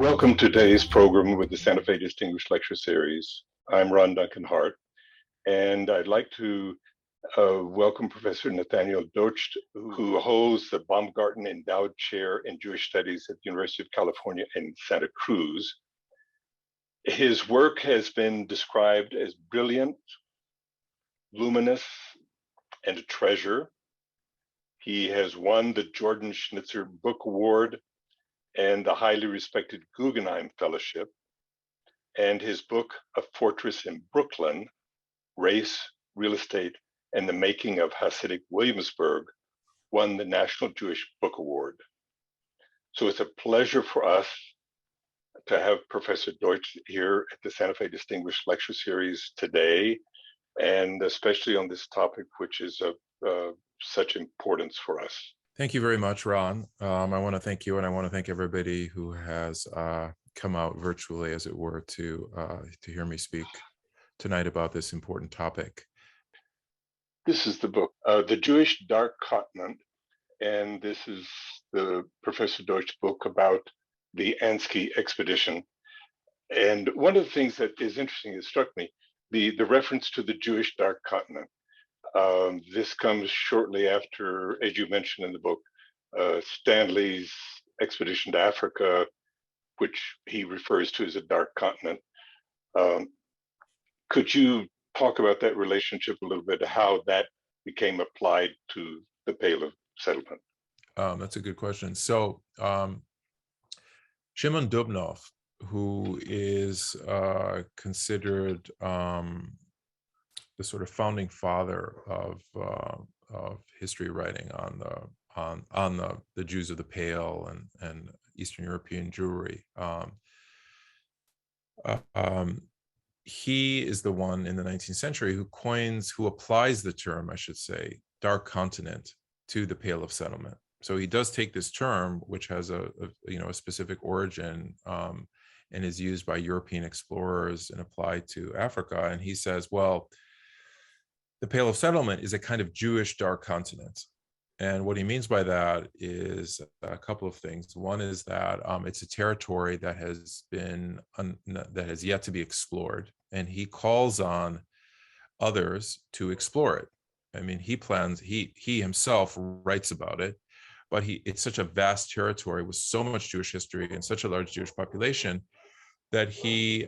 Welcome to today's program with the Santa Fe Distinguished Lecture Series. I'm Ron Duncan Hart, and I'd like to welcome Professor Nathaniel Deutsch, who holds the Baumgarten Endowed Chair in Jewish Studies at the University of California in Santa Cruz. His work has been described as brilliant, luminous, and a treasure. He has won the Jordan Schnitzer Book Award and the highly respected Guggenheim Fellowship, and his book, A Fortress in Brooklyn, Race, Real Estate, and the Making of Hasidic Williamsburg, won the National Jewish Book Award. So it's a pleasure for us to have Professor Deutsch here at the Santa Fe Distinguished Lecture Series today, and especially on this topic, which is of such importance for us. Thank you very much, Ron. I want to thank you, and I want to thank everybody who has come out virtually, as it were, to hear me speak tonight about this important topic. This is the book, The Jewish Dark Continent, and this is the Professor Deutsch book about the AnSky expedition. And one of the things that is interesting that struck me, the reference to the Jewish Dark Continent. This comes shortly after, as you mentioned in the book, Stanley's expedition to Africa, which he refers to as a dark continent. Could you talk about that relationship a little bit, how that became applied to the Pale of Settlement? That's a good question. So Shimon Dubnoff, who is considered the sort of founding father of history writing on the Jews of the Pale and Eastern European Jewry. He is the one in the 19th century who applies the term, I should say, dark continent to the Pale of Settlement. So he does take this term, which has a specific origin and is used by European explorers and applied to Africa. And he says, well, the Pale of Settlement is a kind of Jewish dark continent. And what he means by that is a couple of things. One is that it's a territory that has yet to be explored, and he calls on others to explore it. I mean, he himself writes about it, but it's such a vast territory with so much Jewish history and such a large Jewish population that he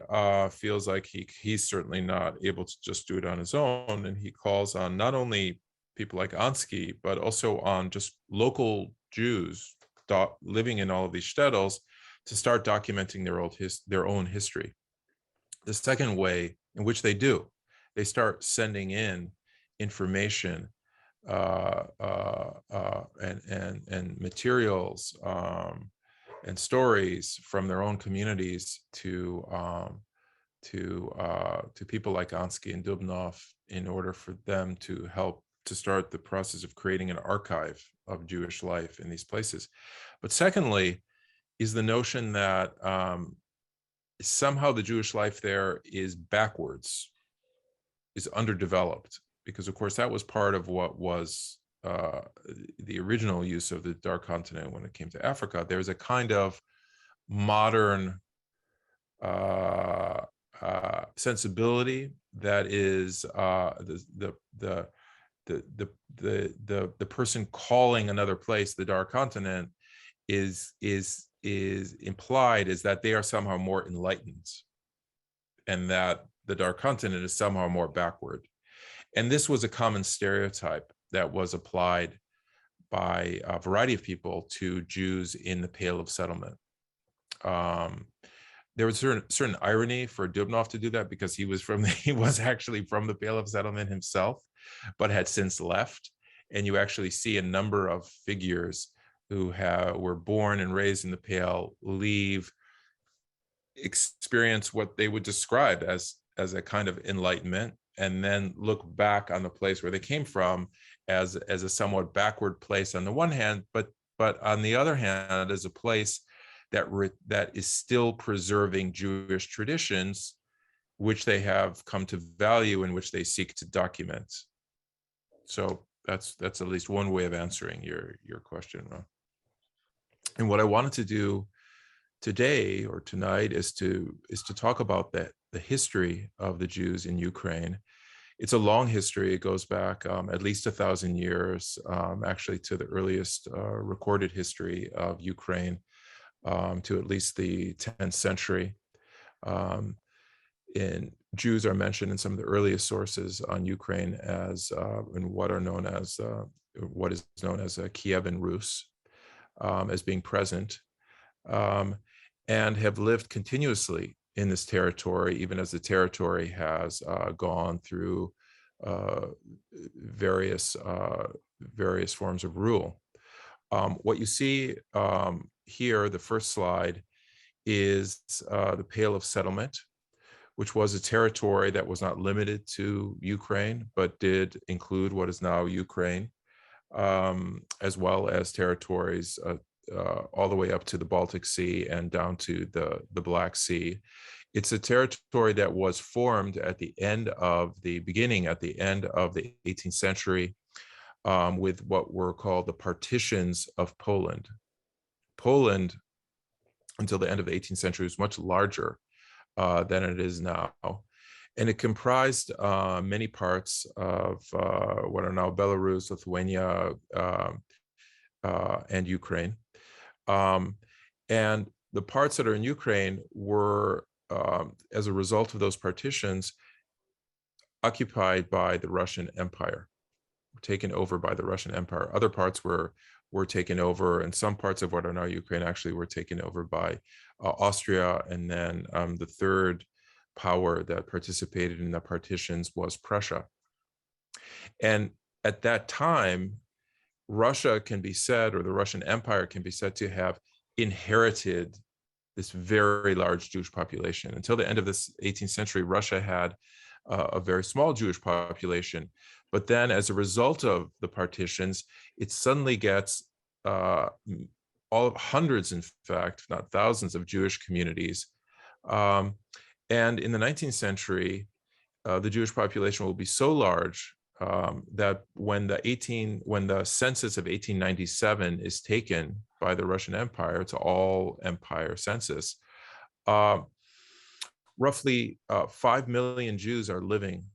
feels like he's certainly not able to just do it on his own. And he calls on not only people like AnSky, but also on just local Jews living in all of these shtetls to start documenting their own history. The second way in which they start sending in information and materials and stories from their own communities to people like AnSky and Dubnoff in order for them to help to start the process of creating an archive of Jewish life in these places. But secondly, is the notion that somehow the Jewish life there is backwards, is underdeveloped, because of course that was part of what was the original use of the Dark Continent when it came to Africa. There's a kind of modern sensibility that is the person calling another place the Dark Continent is implied is that they are somehow more enlightened, and that the Dark Continent is somehow more backward. And this was a common stereotype that was applied by a variety of people to Jews in the Pale of Settlement. There was certain irony for Dubnoff to do that, because he was actually from the Pale of Settlement himself, but had since left. And you actually see a number of figures who were born and raised in the Pale leave, experience what they would describe as a kind of enlightenment, and then look back on the place where they came from as a somewhat backward place on the one hand, but on the other hand as a place that is still preserving Jewish traditions, which they have come to value and which they seek to document. So that's at least one way of answering your question, Ron. And what I wanted to do today or tonight is to talk about the history of the Jews in Ukraine. It's a long history. It goes back at least 1,000 years, actually to the earliest recorded history of Ukraine, to at least the 10th century. Jews are mentioned in some of the earliest sources on Ukraine as in what is known as Kiev and Rus, as being present, and have lived continuously in this territory, even as the territory has gone through various forms of rule. What you see here, the first slide, is the Pale of Settlement, which was a territory that was not limited to Ukraine, but did include what is now Ukraine, as well as territories all the way up to the Baltic Sea and down to the Black Sea. It's a territory that was formed at the end of the 18th century, with what were called the partitions of Poland. Poland, until the end of the 18th century, was much larger than it is now. And it comprised many parts of what are now Belarus, Lithuania, and Ukraine. And the parts that are in Ukraine were, as a result of those partitions, occupied by the Russian Empire, taken over by the Russian Empire. Other parts were taken over, and some parts of what are now Ukraine actually were taken over by Austria, and then the third power that participated in the partitions was Prussia. And at that time, Russia can be said, or the Russian Empire can be said to have inherited this very large Jewish population. Until the end of this 18th century, Russia had a very small Jewish population. But then as a result of the partitions, it suddenly gets hundreds, in fact, if not thousands, of Jewish communities. And in the 19th century, the Jewish population will be so large that when the census of 1897 is taken by the Russian Empire, it's an all-empire census, roughly 5 million Jews are living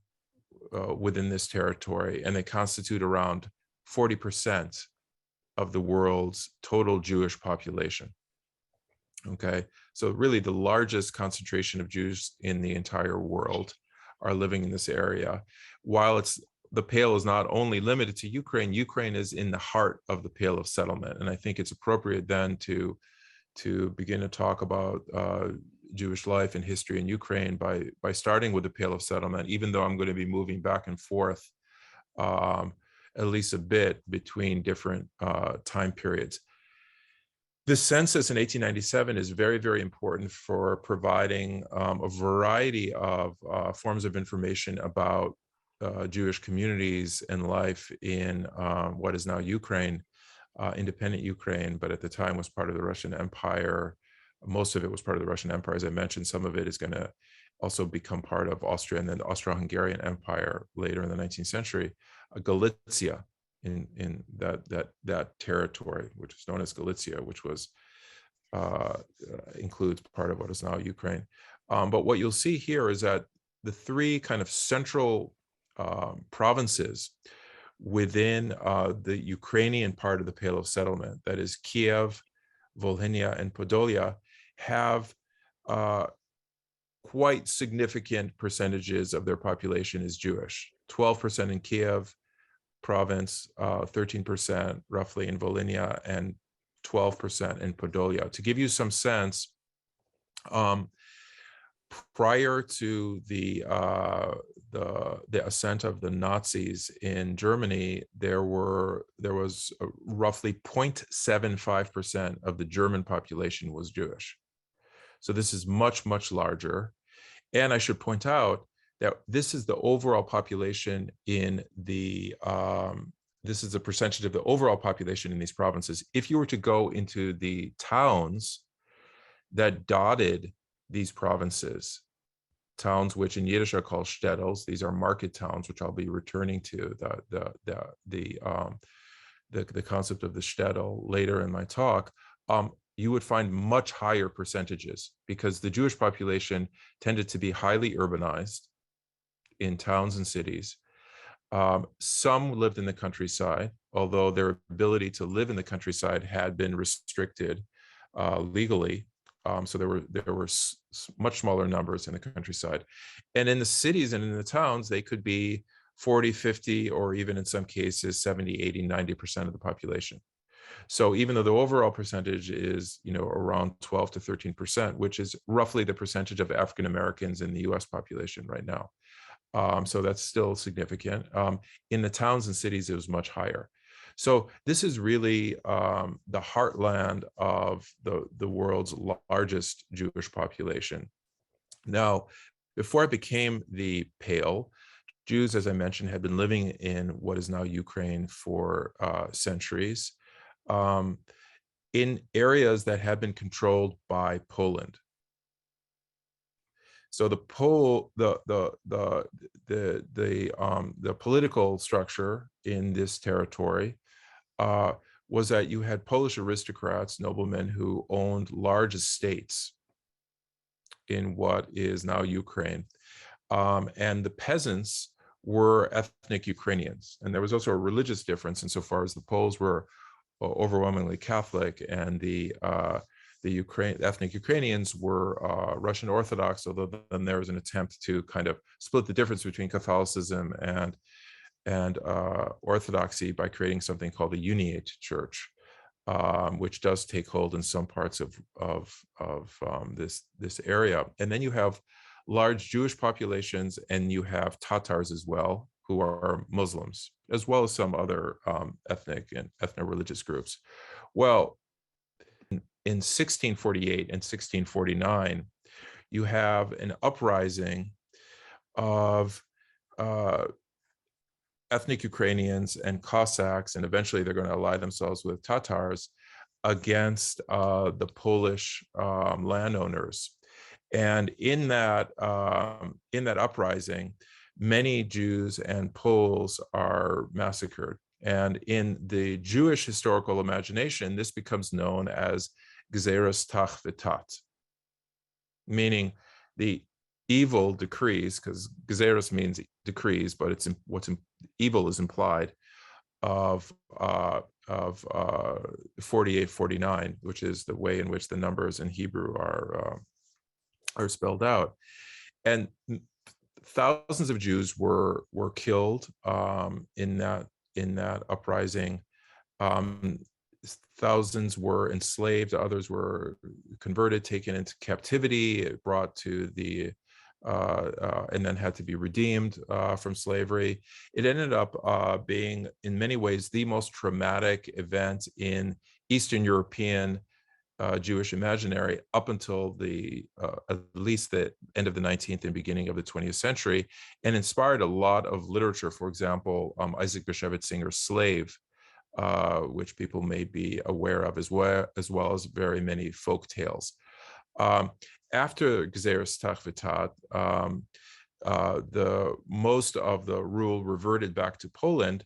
within this territory, and they constitute around 40% of the world's total Jewish population. Okay, so really the largest concentration of Jews in the entire world are living in this area. While the Pale is not only limited to Ukraine, Ukraine is in the heart of the Pale of Settlement. And I think it's appropriate then to begin to talk about Jewish life and history in Ukraine by starting with the Pale of Settlement, even though I'm going to be moving back and forth at least a bit between different time periods. The census in 1897 is very, very important for providing a variety of forms of information about Jewish communities and life in what is now Ukraine, independent Ukraine, but at the time was part of the Russian Empire. Most of it was part of the Russian Empire. As I mentioned, some of it is going to also become part of Austria and then the Austro-Hungarian Empire later in the 19th century. Galicia, in that territory, which is known as Galicia, which was includes part of what is now Ukraine. But what you'll see here is that the three kind of central provinces within the Ukrainian part of the Pale of Settlement, that is Kiev, Volhynia, and Podolia, have quite significant percentages of their population is Jewish. 12% in Kiev province, 13% roughly in Volhynia, and 12% in Podolia. To give you some sense, prior to the ascent of the Nazis in Germany, there was roughly 0.75% of the German population was Jewish. So this is much, much larger. And I should point out that this is the overall population in this is the percentage of the overall population in these provinces. If you were to go into the towns that dotted these provinces, towns which in Yiddish are called shtetls, these are market towns, which I'll be returning to the concept of the shtetl later in my talk. you would find much higher percentages because the Jewish population tended to be highly urbanized in towns and cities. Some lived in the countryside, although their ability to live in the countryside had been restricted legally. So there were much smaller numbers in the countryside. And in the cities and in the towns, they could be 40, 50, or even in some cases, 70, 80, 90% of the population. So even though the overall percentage is, around 12 to 13%, which is roughly the percentage of African Americans in the US population right now. So that's still significant. In the towns and cities, it was much higher. So this is really the heartland of the world's largest Jewish population. Now, before it became the Pale, Jews, as I mentioned, had been living in what is now Ukraine for centuries, in areas that had been controlled by Poland. So the political structure in this territory was that you had Polish aristocrats, noblemen, who owned large estates in what is now Ukraine, and the peasants were ethnic Ukrainians. And there was also a religious difference insofar as the Poles were overwhelmingly Catholic, and the ethnic Ukrainians were Russian Orthodox, although then there was an attempt to kind of split the difference between Catholicism and Orthodoxy by creating something called the Uniate Church, which does take hold in some parts of this area. And then you have large Jewish populations, and you have Tatars as well, who are Muslims, as well as some other ethnic and ethno-religious groups. Well, in 1648 and 1649, you have an uprising of ethnic Ukrainians and Cossacks, and eventually they're going to ally themselves with Tatars against the Polish landowners. And in that uprising, many Jews and Poles are massacred. And in the Jewish historical imagination, this becomes known as Gzeras Tach V'Tat, meaning the evil decrees, because Gzeras means decrees, but it's evil is implied, of 4849, which is the way in which the numbers in Hebrew are spelled out. And thousands of Jews were killed in that uprising. Thousands were enslaved, others were converted, taken into captivity, brought to the and then had to be redeemed from slavery. It ended up being, in many ways, the most traumatic event in Eastern European Jewish imaginary up until at least the end of the 19th and beginning of the 20th century, and inspired a lot of literature. For example, Isaac Bashevis Singer's Slave, which people may be aware of, as well as very many folk tales. After Gzeras Tach V'Tat, the most of the rule reverted back to Poland,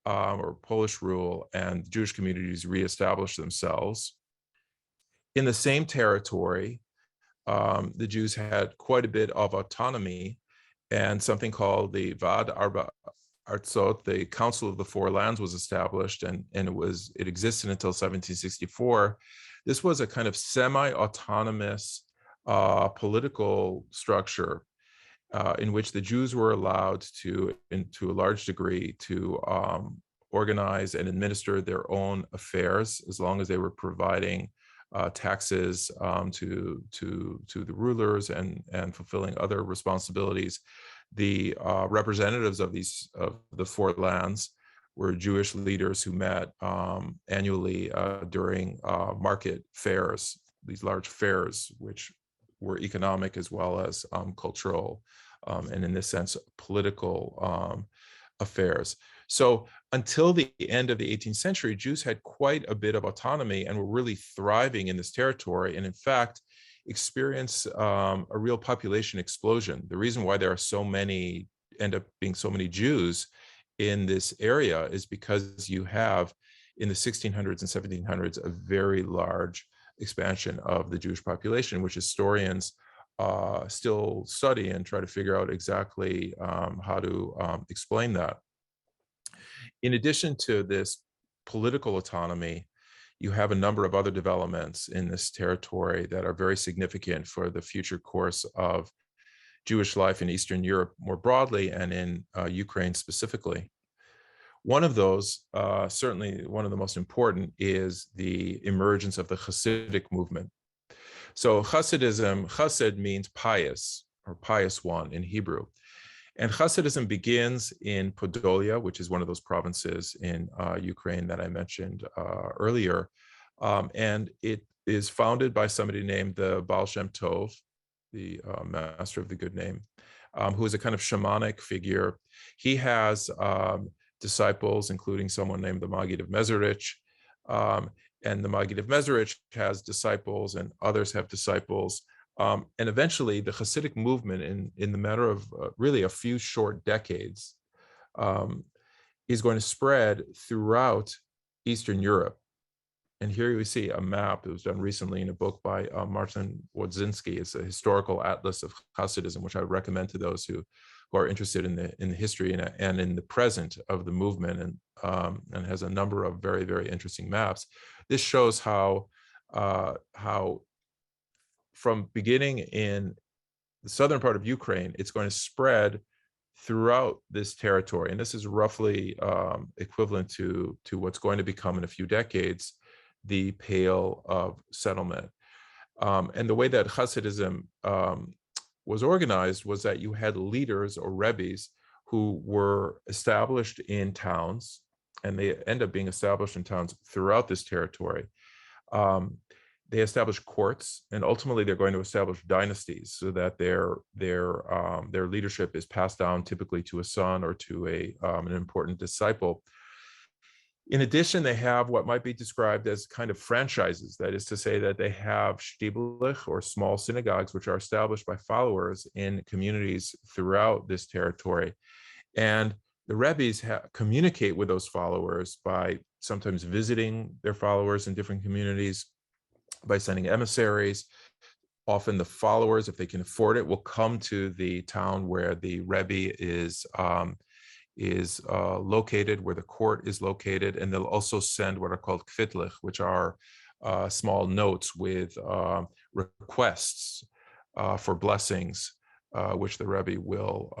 or Polish rule, and Jewish communities reestablished themselves. In the same territory, the Jews had quite a bit of autonomy, and something called the Vad Arba Artsot, the Council of the Four Lands, was established, and it existed until 1764. This was a kind of semi-autonomous political structure in which the Jews were allowed to a large degree, to organize and administer their own affairs, as long as they were providing taxes to the rulers and fulfilling other responsibilities. The representatives of the Four Lands were Jewish leaders who met annually during market fairs, these large fairs, which were economic as well as cultural, and in this sense, political affairs. So until the end of the 18th century, Jews had quite a bit of autonomy and were really thriving in this territory, and in fact, experienced a real population explosion. The reason why there are end up being so many Jews in this area is because you have, in the 1600s and 1700s, a very large expansion of the Jewish population, which historians still study and try to figure out exactly how to explain that. In addition to this political autonomy, you have a number of other developments in this territory that are very significant for the future course of Jewish life in Eastern Europe more broadly and in Ukraine specifically. One of those, certainly one of the most important, is the emergence of the Hasidic movement. So Hasidism, Chassid means pious or pious one in Hebrew. And Hasidism begins in Podolia, which is one of those provinces in Ukraine that I mentioned earlier. And it is founded by somebody named the Baal Shem Tov, the master of the good name, who is a kind of shamanic figure. He has disciples, including someone named the Maggid of Mezerich. And the Maggid of Mezerich has disciples, and others have disciples. And eventually, the Hasidic movement, in the matter of really a few short decades, is going to spread throughout Eastern Europe. And here we see a map that was done recently in a book by Martin Wodzinski. It's a historical atlas of Hasidism, which I would recommend to those who are interested in the history and in the present of the movement, and has a number of very, very interesting maps. This shows how from beginning in the southern part of Ukraine, it's going to spread throughout this territory. And this is roughly equivalent to what's going to become in a few decades the Pale of Settlement. And the way that Hasidism was organized was that you had leaders or rebbes who were established in towns, and they end up being established in towns throughout this territory. They establish courts, and ultimately they're going to establish dynasties so that their leadership is passed down typically to a son or to an important disciple. In addition, they have what might be described as kind of franchises. That is to say that they have shtetl, or small synagogues, which are established by followers in communities throughout this territory. And the rebbes communicate with those followers by sometimes visiting their followers in different communities, by sending emissaries. Often the followers, if they can afford it, will come to the town where the rebbe is located, where the court is located, and they'll also send what are called kvitlich, which are small notes with requests for blessings, which the rebbe will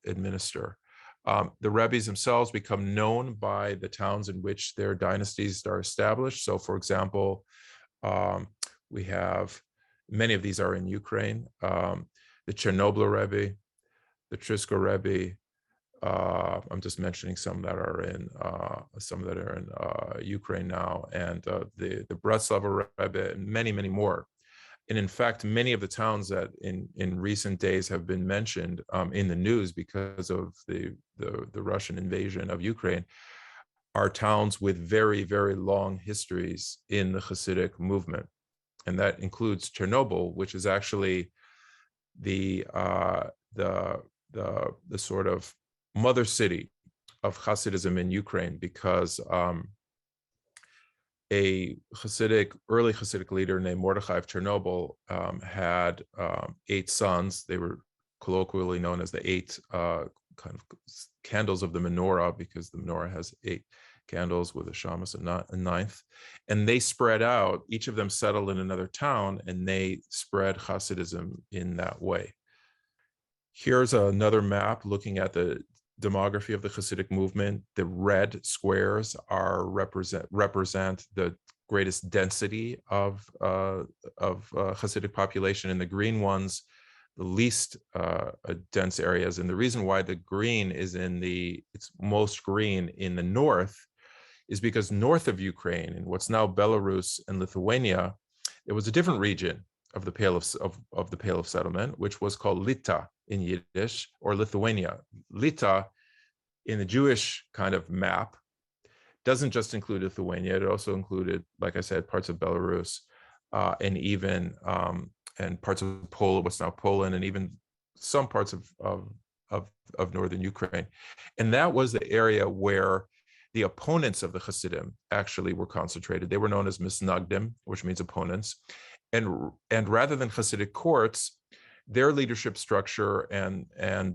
administer. The rebbes themselves become known by the towns in which their dynasties are established. So, for example, we have many of these are in Ukraine. The Chernobyl Rebbe, the Trisko Rebbe. I'm just mentioning some that are in Ukraine now, and the Breslov Rebbe, and many, many more. And in fact, many of the towns that in recent days have been mentioned in the news because of the Russian invasion of Ukraine are towns with very, very long histories in the Hasidic movement. And that includes Chernobyl, which is actually the sort of mother city of Hasidism in Ukraine, because a early Hasidic leader named Mordechai of Chernobyl had 8 sons. They were colloquially known as the 8 kind of candles of the menorah, because the menorah has 8 candles with a shamas, a ninth. And they spread out, each of them settled in another town, and they spread Hasidism in that way. Here's another map looking at the demography of the Hasidic movement. The red squares represent the greatest density of Hasidic population, and the green ones the least dense areas. And the reason why the green is it's most green in the north is because north of Ukraine, in what's now Belarus and Lithuania, there was a different region of the Pale of Settlement, which was called Lita in Yiddish, or Lithuania. Lita, in the Jewish kind of map, doesn't just include Lithuania. It also included, like I said, parts of Belarus, and even and parts of Poland, what's now Poland, and even some parts of northern Ukraine. And that was the area where the opponents of the Hasidim actually were concentrated. They were known as misnagdim, which means opponents. And rather than Hasidic courts, their leadership structure and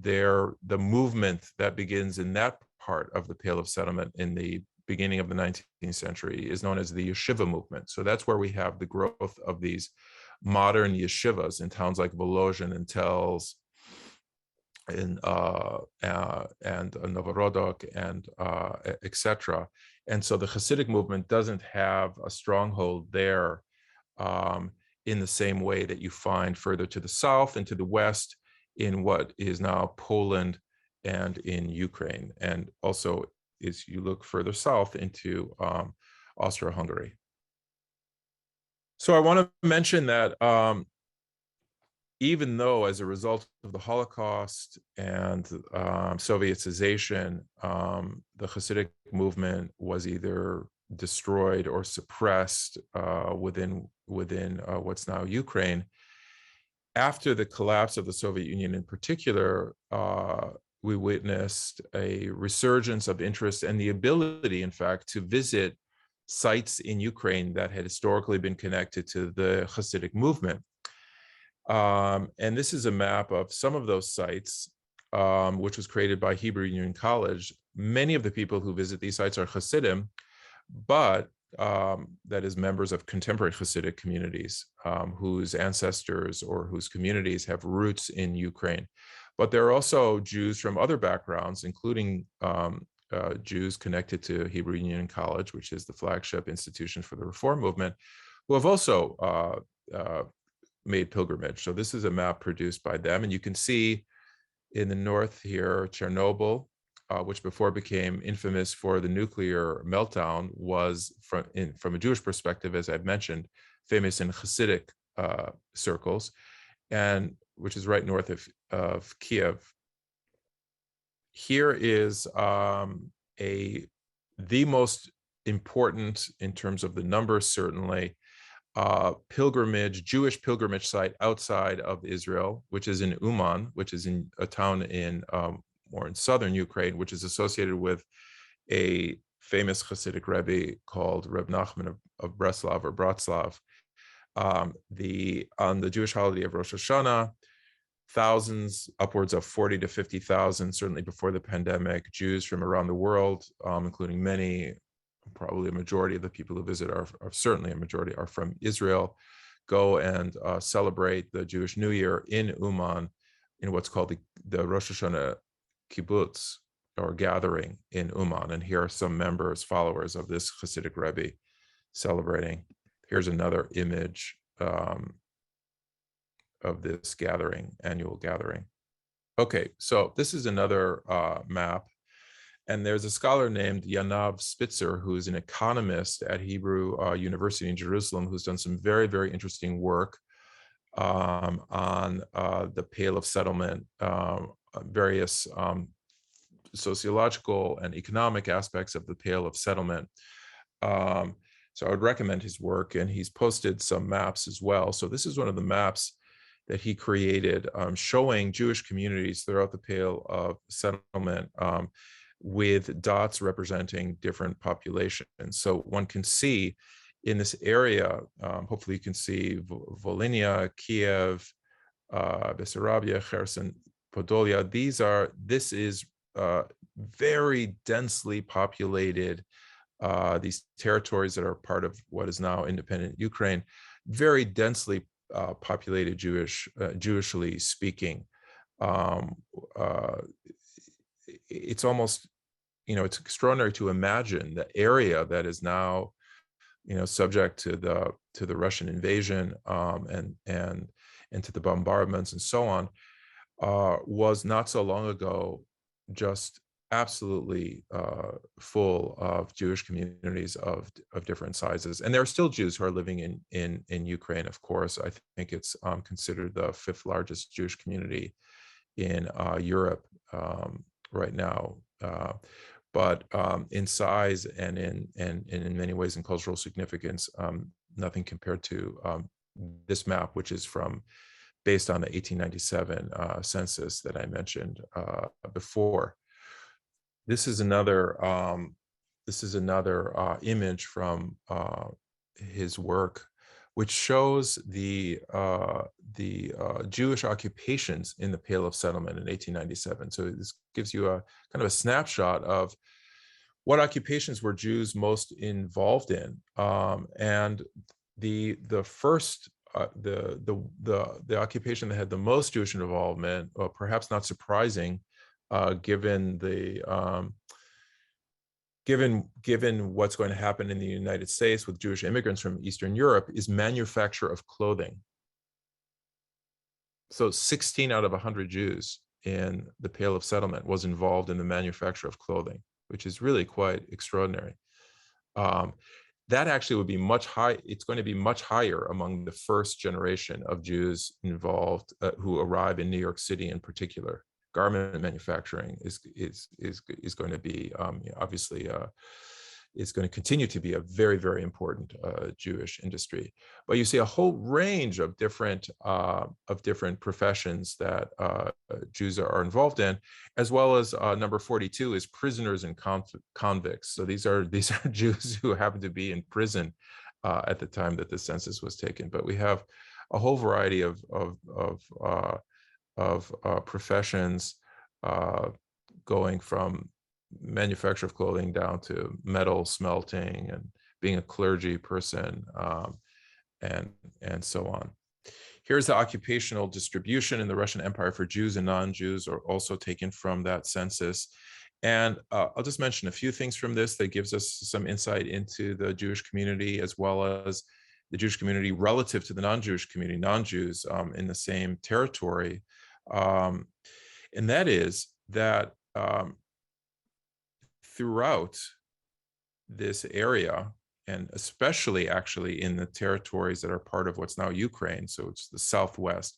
the movement that begins in that part of the Pale of Settlement in the beginning of the 19th century is known as the yeshiva movement. So that's where we have the growth of these modern yeshivas in towns like Volozhin and Tels and Novorodok and etc. And so the Hasidic movement doesn't have a stronghold there in the same way that you find further to the south and to the west in what is now Poland and in Ukraine, and also as you look further south into Austria-Hungary. So I want to mention that even though as a result of the Holocaust and Sovietization, the Hasidic movement was either destroyed or suppressed within what's now Ukraine, after the collapse of the Soviet Union in particular, we witnessed a resurgence of interest and the ability, in fact, to visit sites in Ukraine that had historically been connected to the Hasidic movement. And this is a map of some of those sites, which was created by Hebrew Union College. Many of the people who visit these sites are Hasidim, but that is members of contemporary Hasidic communities whose ancestors or whose communities have roots in Ukraine. But there are also Jews from other backgrounds, including Jews connected to Hebrew Union College, which is the flagship institution for the Reform movement, who have also made pilgrimage. So this is a map produced by them. And you can see in the north here, Chernobyl, which before became infamous for the nuclear meltdown, was from a Jewish perspective, as I've mentioned, famous in Hasidic circles, and which is right north of Kiev. Here is the most important, in terms of the numbers certainly, Jewish pilgrimage site outside of Israel, which is in Uman, which is in a town in more in southern Ukraine, which is associated with a famous Hasidic Rebbe called Reb Nachman of Breslav or Bratslav. On the Jewish holiday of Rosh Hashanah, thousands, upwards of 40 to 50,000, certainly before the pandemic, Jews from around the world, including many, probably a majority of the people who visit are certainly a majority are from Israel, go and celebrate the Jewish New Year in Uman in what's called the Rosh Hashanah kibbutz, or gathering in Uman. And here are some members, followers of this Hasidic Rebbe celebrating. Here's another image of this gathering, annual gathering. Okay, so this is another map. And there's a scholar named Yanav Spitzer, who's an economist at Hebrew University in Jerusalem, who's done some very, very interesting work on the Pale of Settlement, various sociological and economic aspects of the Pale of Settlement. So I would recommend his work, and he's posted some maps as well. So this is one of the maps that he created showing Jewish communities throughout the Pale of Settlement, with dots representing different populations. So one can see in this area, hopefully you can see Volhynia, Kiev, Bessarabia, Kherson, Podolia. This is very densely populated, these territories that are part of what is now independent Ukraine, very densely populated Jewishly speaking. It's almost, it's extraordinary to imagine the area that is now, subject to the Russian invasion and to the bombardments and so on, was not so long ago just absolutely full of Jewish communities of different sizes. And there are still Jews who are living in Ukraine, of course. I think it's considered the 5th largest Jewish community in Europe right now. But in size and in many ways in cultural significance, nothing compared to this map, which is based on the 1897 census that I mentioned before. This is another this is another image from his work, which shows the Jewish occupations in the Pale of Settlement in 1897. So this gives you a kind of a snapshot of what occupations were Jews most involved in, and the first the occupation that had the most Jewish involvement, perhaps not surprising, given the given what's going to happen in the United States with Jewish immigrants from Eastern Europe, is manufacture of clothing. So 16 out of 100 Jews in the Pale of Settlement was involved in the manufacture of clothing, which is really quite extraordinary. That actually would be much high. It's going to be much higher among the first generation of Jews involved who arrive in New York City in particular. Garment manufacturing is going to be obviously is going to continue to be a very, very important Jewish industry. But you see a whole range of different professions that Jews are involved in, as well as number 42 is prisoners and convicts. So these are Jews who happen to be in prison at the time that the census was taken. But we have a whole variety of professions going from manufacture of clothing down to metal smelting and being a clergy person, and so on. Here's the occupational distribution in the Russian Empire for Jews and non-Jews, are also taken from that census. And I'll just mention a few things from this that gives us some insight into the Jewish community, as well as the Jewish community relative to the non-Jewish community, non-Jews in the same territory. And that is that throughout this area, and especially actually in the territories that are part of what's now Ukraine, so it's the Southwest,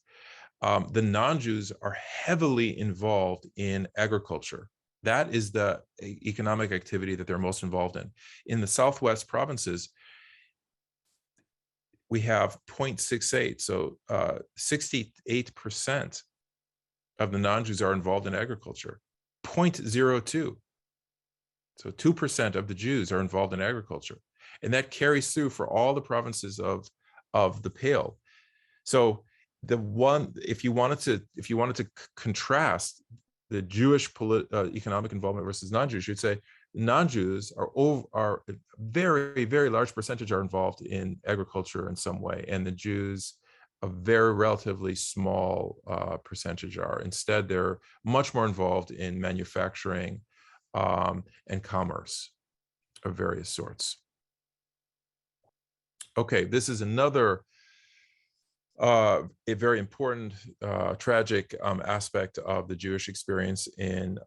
the non-Jews are heavily involved in agriculture. That is the economic activity that they're most involved in. In the Southwest provinces, we have 0.68, so 68% of the non-Jews are involved in agriculture. 0.02, so 2% of the Jews are involved in agriculture, and that carries through for all the provinces of the Pale. So if you wanted to contrast the Jewish economic involvement versus non-Jews, you'd say non-Jews are a very, very large percentage are involved in agriculture in some way, and the Jews a very relatively small percentage are. Instead, they're much more involved in manufacturing and commerce of various sorts. Okay, this is another a very important, tragic aspect of the Jewish experience in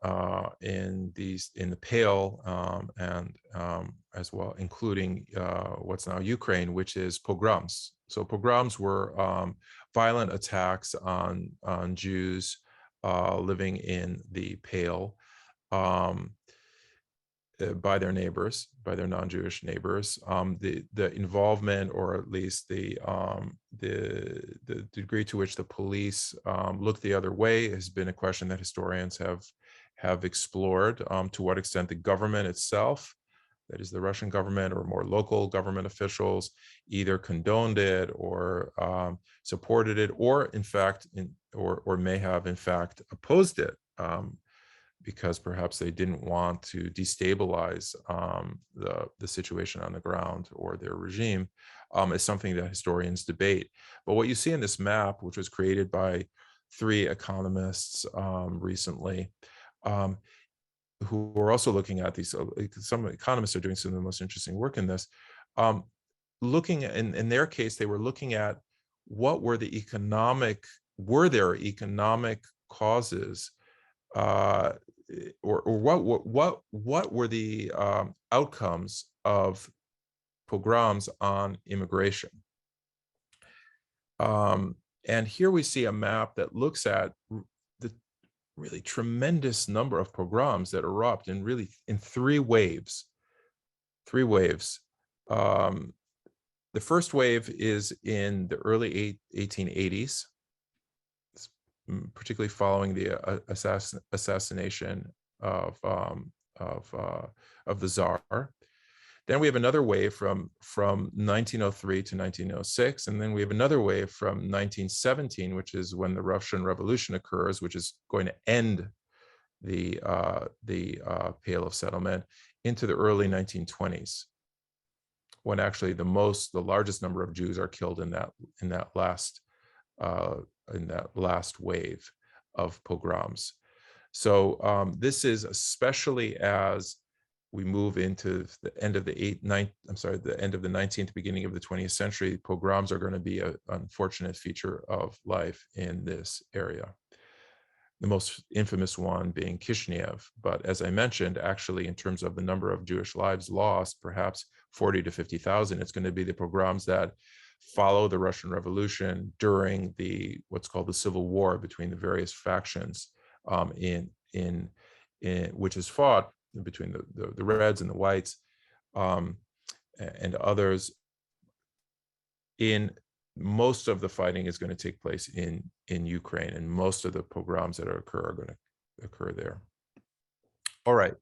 the Pale, and as well, including what's now Ukraine, which is pogroms. So pogroms were violent attacks on Jews living in the Pale by their neighbors, by their non-Jewish neighbors. The involvement, or at least the degree to which the police looked the other way, has been a question that historians have explored. To what extent the government itself, that is the Russian government or more local government officials, either condoned it or supported it, or in fact, or may have in fact opposed it, because perhaps they didn't want to destabilize the situation on the ground or their regime, is something that historians debate. But what you see in this map, which was created by 3 economists recently, who are also looking at these, some economists are doing some of the most interesting work in this, looking in their case, they were looking at what were the were there economic causes, or what were the outcomes of pogroms on immigration. And here we see a map that looks at the really tremendous number of pogroms that erupt in 3 waves. The first wave is in the early 1880s, particularly following the assassination of of the Tsar. Then we have another wave from 1903 to 1906, and then we have another wave from 1917, which is when the Russian Revolution occurs, which is going to end the Pale of Settlement into the early 1920s, when actually the largest number of Jews are killed in that last wave of pogroms. So this is especially as we move into the end of the 19th, beginning of the 20th century, pogroms are going to be an unfortunate feature of life in this area. The most infamous one being Kishinev. But as I mentioned, actually, in terms of the number of Jewish lives lost, perhaps 40 to 50,000, it's going to be the pogroms that follow the Russian Revolution during what's called the Civil War between the various factions which is fought between the Reds and the Whites and others. In most of the fighting is going to take place in Ukraine, and most of the pogroms that occur are going to occur there. All right.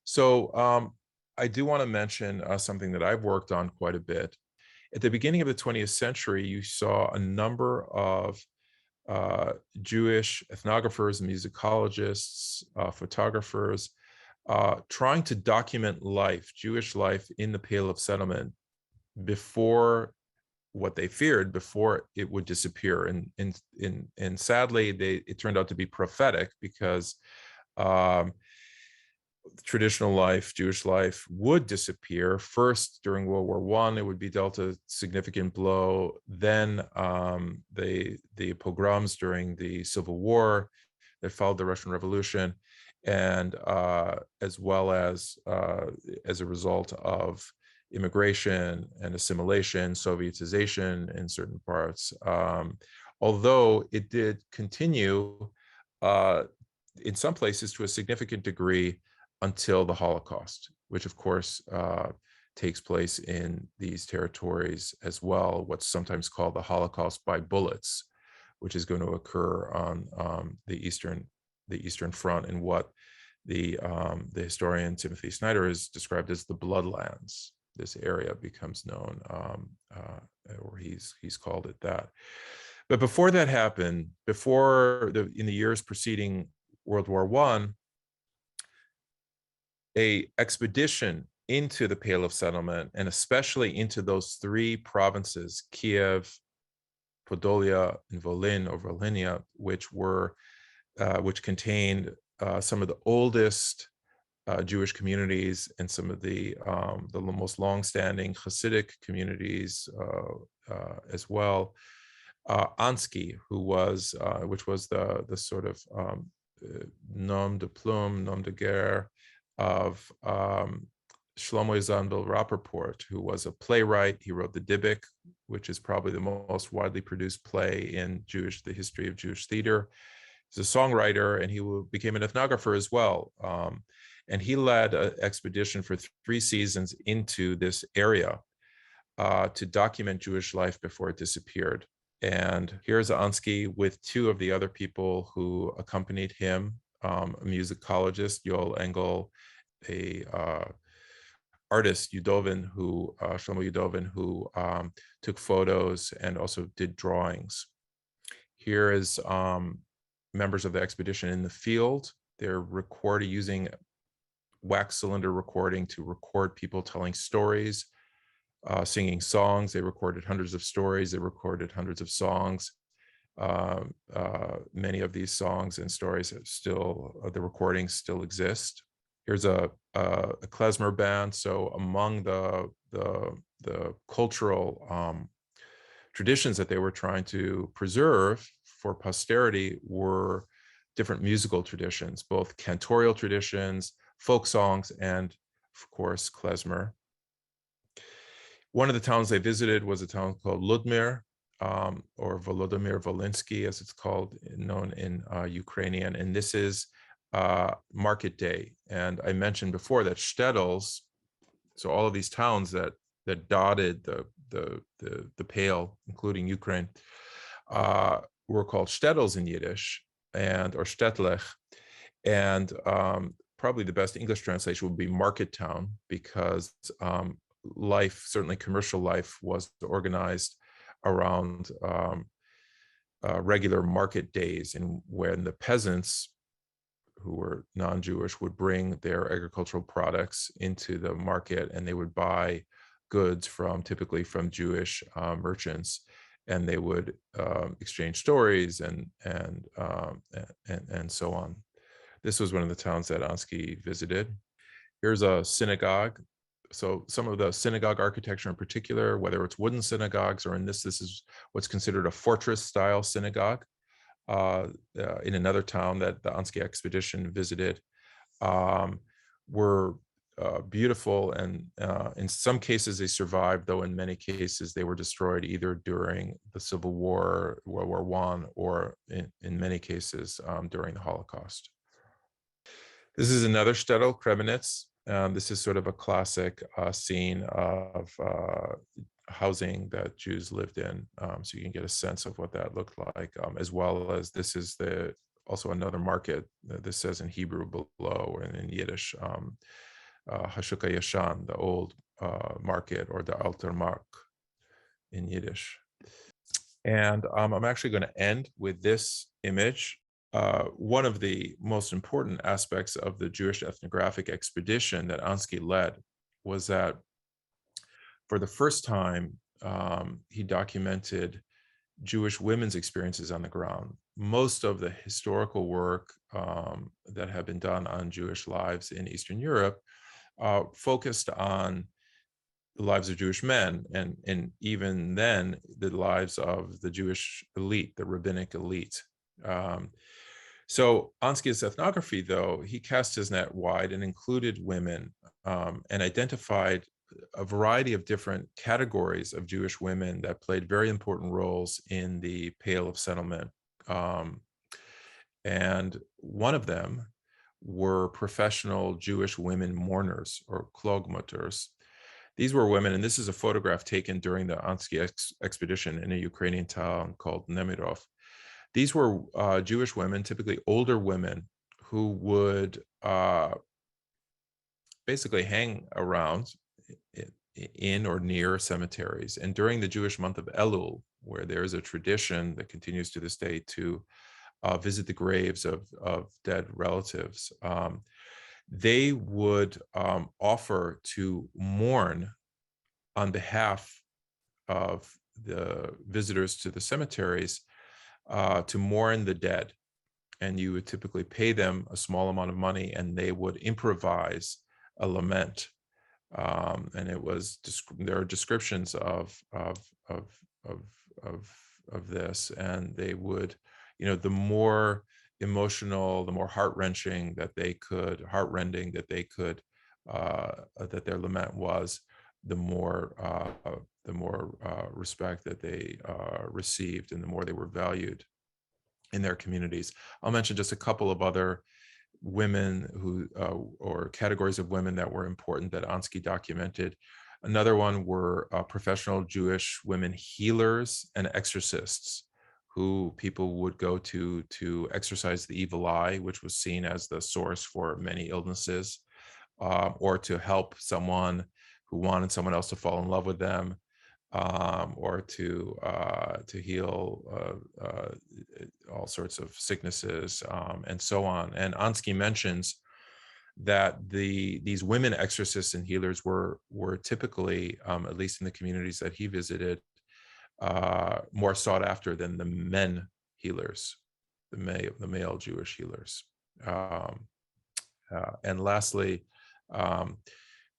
So I do want to mention something that I've worked on quite a bit. At the beginning of the 20th century, you saw a number of Jewish ethnographers, musicologists, photographers, trying to document Jewish life in the Pale of Settlement before what they feared, before it would disappear. And sadly, it turned out to be prophetic, because traditional life, Jewish life, would disappear. First, during World War I, it would be dealt a significant blow. Then the pogroms during the Civil War that followed the Russian Revolution, and as well as a result of immigration and assimilation, Sovietization in certain parts. Although it did continue in some places to a significant degree until the Holocaust, which of course takes place in these territories as well, what's sometimes called the Holocaust by bullets, which is going to occur on the Eastern Front, and what the historian Timothy Snyder has described as the Bloodlands. This area becomes known, or he's called it that. But before that happened, in the years preceding World War I, an expedition into the Pale of Settlement, and especially into those three provinces, Kiev, Podolia, and Volhynia, which contained some of the oldest Jewish communities and some of the most long-standing Hasidic communities as well. AnSky, which was the sort of nom de plume, nom de guerre of Shlomo Zanvil Rappaport, who was a playwright. He wrote the Dybbuk, which is probably the most widely produced play in the history of Jewish theater. He's a songwriter, and he became an ethnographer as well. And he led an expedition for 3 seasons into this area to document Jewish life before it disappeared. And here's AnSky with 2 of the other people who accompanied him, a musicologist, Yoel Engel, a artist, Shlomo Yudovin, who took photos and also did drawings. Here is members of the expedition in the field. They're using wax cylinder recording to record people telling stories, singing songs. They recorded hundreds of stories. They recorded hundreds of songs. Many of these songs and stories the recordings still exist. Here's a klezmer band. So among the cultural traditions that they were trying to preserve for posterity were different musical traditions, both cantorial traditions, folk songs, and of course, klezmer. One of the towns they visited was a town called Ludmir, or Volodymyr Volinsky, as it's known in Ukrainian. And this is market day. And I mentioned before that shtetls, so all of these towns that dotted the Pale, including Ukraine, were called shtetls in Yiddish, or shtetl. And probably the best English translation would be market town, because life, certainly commercial life, was organized around regular market days, and when the peasants who were non-Jewish would bring their agricultural products into the market, and they would buy goods typically from Jewish merchants, and they would exchange stories and so on. This was one of the towns that AnSky visited. Here's a synagogue. So some of the synagogue architecture in particular, whether it's wooden synagogues or this is what's considered a fortress-style synagogue in another town that the AnSky expedition visited, were beautiful, and in some cases they survived, though in many cases they were destroyed either during the Civil War, World War I, or in many cases during the Holocaust. This is another shtetl, Kremenetz. This is sort of a classic scene of housing that Jews lived in, so you can get a sense of what that looked like, as well as this is also another market. This says in Hebrew below, and in Yiddish, Hashuka Yashan, the old market, or the Alter Mark in Yiddish. And I'm actually going to end with this image. One of the most important aspects of the Jewish ethnographic expedition that AnSky led was that for the first time, he documented Jewish women's experiences on the ground. Most of the historical work that had been done on Jewish lives in Eastern Europe focused on the lives of Jewish men, and even then, the lives of the Jewish elite, the rabbinic elite. So AnSky's ethnography, though, he cast his net wide and included women, and identified a variety of different categories of Jewish women that played very important roles in the Pale of Settlement. And one of them were professional Jewish women mourners, or klogmutters. These were women, and this is a photograph taken during the AnSky expedition in a Ukrainian town called Nemirov. These were Jewish women, typically older women, who would basically hang around in or near cemeteries. And during the Jewish month of Elul, where there is a tradition that continues to this day to visit the graves of dead relatives, they would offer to mourn on behalf of the visitors to the cemeteries, to mourn the dead. And you would typically pay them a small amount of money, and they would improvise a lament. And it was, there are descriptions of this, and they would, the more emotional, the more heartrending that they could, that their lament was, the more respect that they received, and the more they were valued in their communities. I'll mention just a couple of other women who, or categories of women that were important that AnSky documented. Another one were professional Jewish women healers and exorcists, who people would go to exorcise the evil eye, which was seen as the source for many illnesses, or to help someone who wanted someone else to fall in love with them, or to heal all sorts of sicknesses, and so on. And AnSky mentions that these women exorcists and healers were typically, at least in the communities that he visited, more sought after than the men healers, the male Jewish healers. And lastly,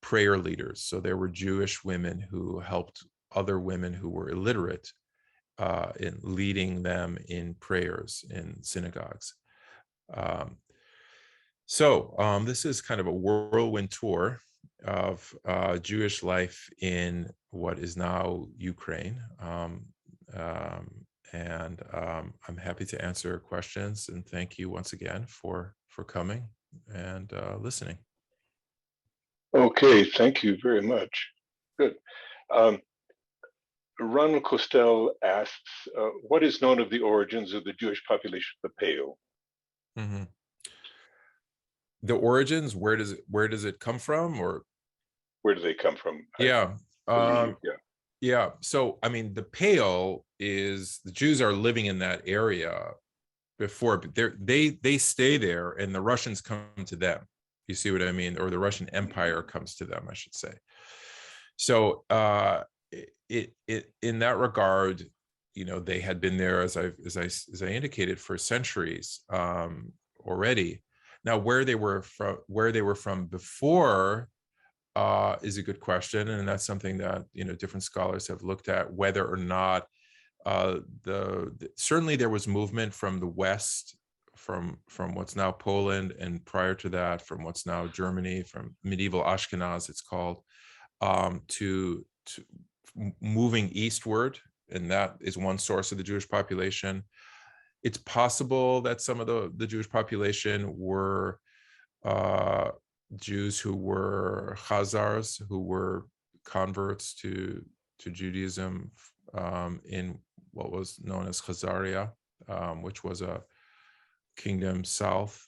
prayer leaders. So there were Jewish women who helped other women who were illiterate in leading them in prayers in synagogues. So this is kind of a whirlwind tour of Jewish life in what is now Ukraine. And I'm happy to answer questions, and thank you once again for coming and listening. Okay, thank you very much. Good. Ronald Costel asks, what is known of the origins of the Jewish population of the Pale? Mm-hmm. The origins, where does it come from, or Where do they come from? yeah, Believe, yeah. yeah. So I mean, the Pale is, the Jews are living in that area before, but they stay there, and the Russians come to them. You see what I mean? Or the Russian Empire comes to them, I should say. So it in that regard, they had been there, as I indicated, for centuries already. Now, where they were from before is a good question, and that's something that different scholars have looked at, whether or not certainly there was movement from the west, from what's now Poland, and prior to that from what's now Germany, from medieval Ashkenaz, it's called, to moving eastward, and that is one source of the Jewish population. It's possible that some of the Jewish population were Jews who were Khazars, who were converts to Judaism in what was known as Khazaria, which was a kingdom south,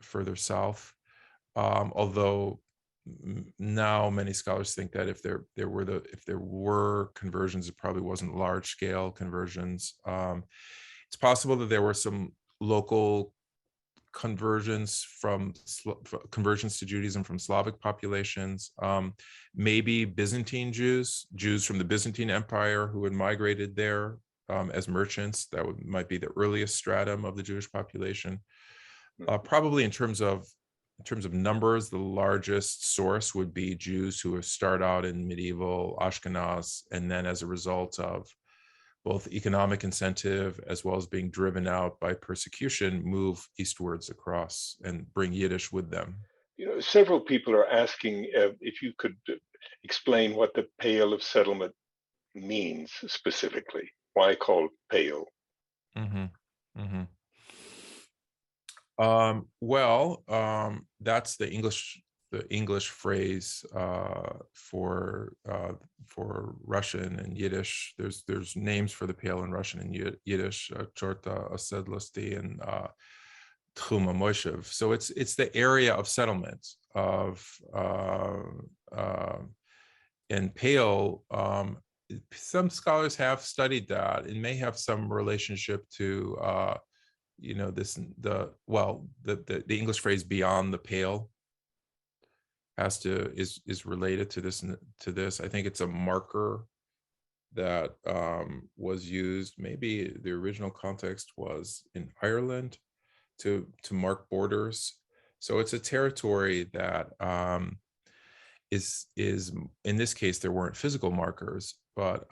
further south. Although now many scholars think that if there were conversions, it probably wasn't large scale conversions. It's possible that there were some local conversions to Judaism from Slavic populations, maybe Byzantine Jews from the Byzantine Empire who had migrated there as merchants. That might be the earliest stratum of the Jewish population. Probably in terms of numbers, the largest source would be Jews who start out in medieval Ashkenaz, and then as a result of both economic incentive as well as being driven out by persecution, move eastwards across and bring Yiddish with them. Several people are asking if you could explain what the Pale of Settlement means specifically. Why called Pale? Mm-hmm. Mm-hmm. That's the English phrase for Russian and Yiddish. There's names for the Pale in Russian and Yiddish, Chorta Osedlosti and Tchuma Moshev. So it's the area of settlement of and Pale. Some scholars have studied that. It may have some relationship to the English phrase "beyond the pale" is related to this. I think it's a marker that was used. Maybe the original context was in Ireland to mark borders. So it's a territory that is in this case, there weren't physical markers, but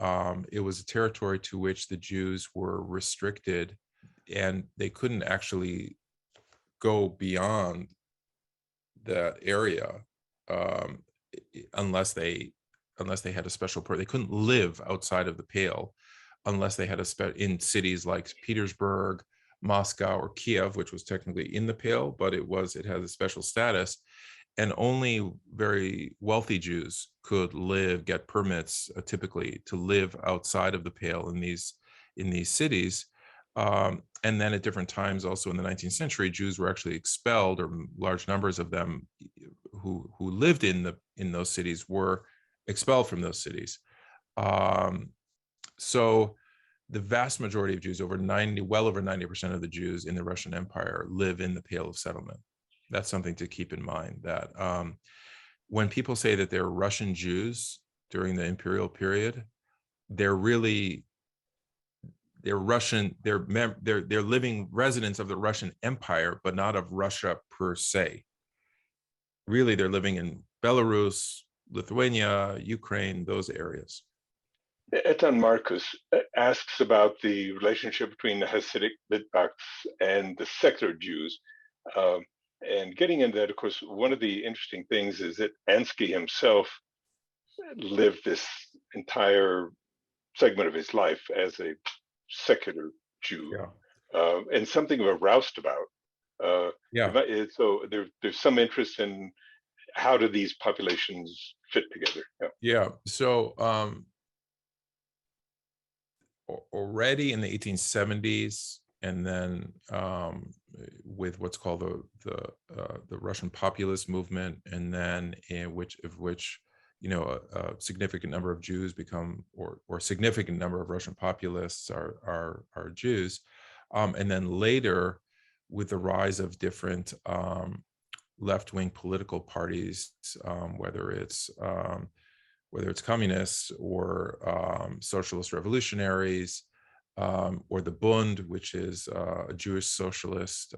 it was a territory to which the Jews were restricted, and they couldn't actually go beyond that area unless they had a special they couldn't live outside of the Pale unless they had in cities like Petersburg, Moscow, or Kiev, which was technically in the Pale, but it has a special status, and only very wealthy Jews could get permits typically to live outside of the Pale in these cities. And then at different times, also in the 19th century, Jews were actually expelled, or large numbers of them who lived in those cities were expelled from those cities. So the vast majority of Jews, well over 90% of the Jews in the Russian Empire live in the Pale of Settlement. That's something to keep in mind, that when people say that they're Russian Jews during the imperial period, they're Russian, they're living residents of the Russian Empire, but not of Russia per se. Really, they're living in Belarus, Lithuania, Ukraine, those areas. Etan Marcus asks about the relationship between the Hasidic Litvaks and the secular Jews. And getting into that, of course, one of the interesting things is that AnSky himself lived this entire segment of his life as a secular Jew, and something of a roustabout. So there's some interest in how do these populations fit together. So already in the 1870s, and then with what's called the Russian populist movement, and then in which a significant number of Jews become, or significant number of Russian populists are Jews, and then later with the rise of different left-wing political parties, whether it's communists or socialist revolutionaries, or the Bund, which is a Jewish socialist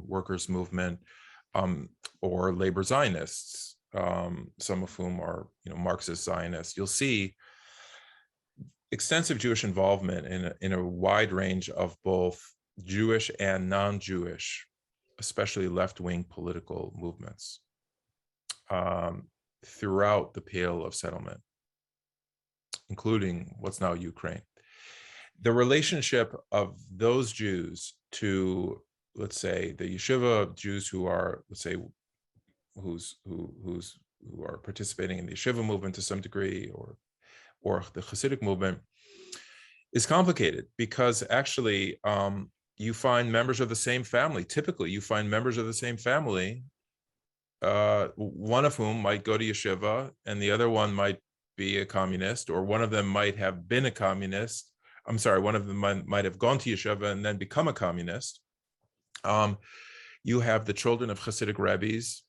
workers' movement, or labor Zionists, some of whom are Marxist Zionists. You'll see extensive Jewish involvement in a wide range of both Jewish and non-Jewish, especially left-wing political movements throughout the Pale of Settlement, including what's now Ukraine. The relationship of those Jews to, let's say, the yeshiva Jews who are, let's say, who are participating in the yeshiva movement to some degree, or the Hasidic movement, is complicated, because actually you find members of the same family. Typically, you find members of the same family, one of whom might go to yeshiva and the other one might be a communist, or one of them might have been a communist. I'm sorry, one of them might have gone to yeshiva and then become a communist. You have the children of Hasidic rabbis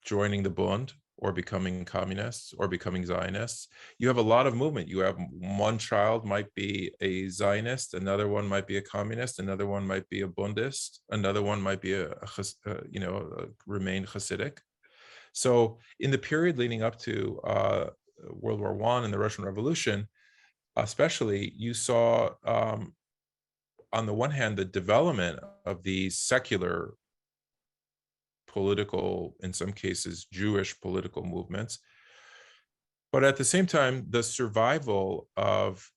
joining the Bund, or becoming communists, or becoming Zionists. You have a lot of movement. You have one child might be a Zionist, another one might be a communist, another one might be a Bundist, another one might be remain Hasidic. So in the period leading up to World War I and the Russian Revolution, especially, you saw on the one hand the development of these secular political, in some cases Jewish political movements, but at the same time the survival of